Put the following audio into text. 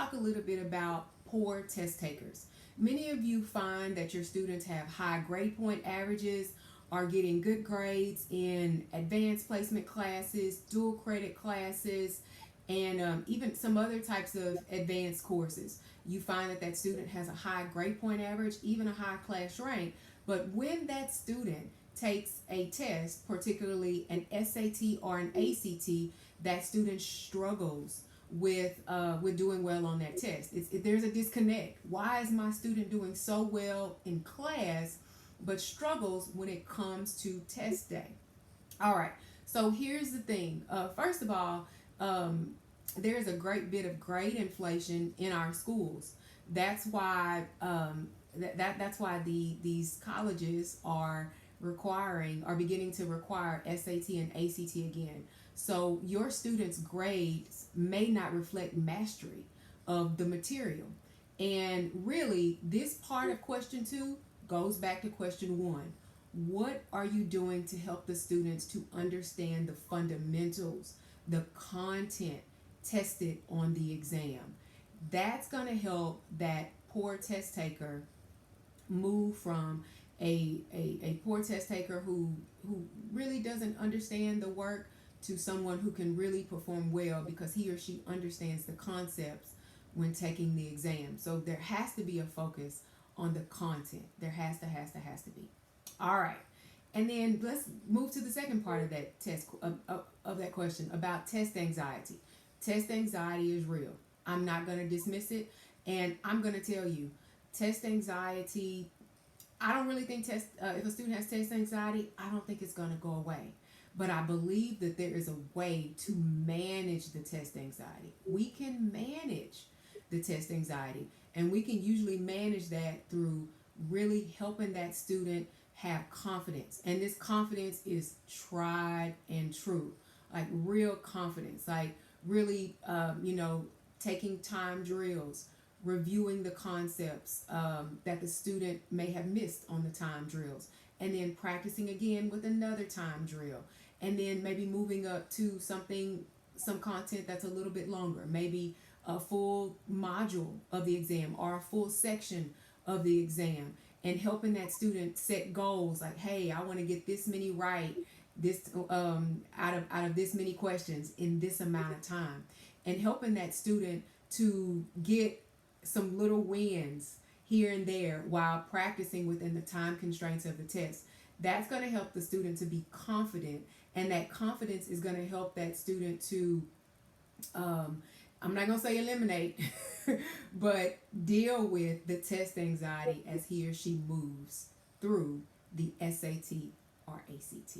talk a little bit about poor test takers. Many of you find that your students have high grade point averages, are getting good grades in advanced placement classes, dual credit classes, and even some other types of advanced courses. You find that that student has a high grade point average, even a high class rank, but when that student takes a test, particularly an SAT or an ACT, that student struggles with doing well on that test. There's a disconnect. Why is my student doing so well in class, but struggles when it comes to test day? All right. So here's the thing. First of all, there's a great bit of grade inflation in our schools. That's why that's why these colleges are beginning to require SAT and ACT again. So your students' grades may not reflect mastery of the material. And really, this part of question 2 goes back to question 1. What are you doing to help the students to understand the fundamentals, the content tested on the exam? That's going to help that poor test taker move from a poor test taker who really doesn't understand the work to someone who can really perform well because he or she understands the concepts when taking the exam. So there has to be a focus on the content. There has to be. All right. And then let's move to the second part of that test of that question about test anxiety. Test anxiety is real. I'm not going to dismiss it, and I'm going to tell you, test anxiety. I don't really think if a student has test anxiety, I don't think it's going to go away. But I believe that there is a way to manage the test anxiety. We can manage the test anxiety, and we can usually manage that through really helping that student have confidence. And this confidence is tried and true, like real confidence, like really, taking time drills, reviewing the concepts that the student may have missed on the time drills, and then practicing again with another time drill, and then maybe moving up to some content that's a little bit longer, maybe a full module of the exam or a full section of the exam, and helping that student set goals like, hey, I want to get this many right, this out of this many questions in this amount of time, and helping that student to get some little wins here and there while practicing within the time constraints of the test. That's going to help the student to be confident, and that confidence is going to help that student to I'm not going to say eliminate but deal with the test anxiety as he or she moves through the SAT or ACT.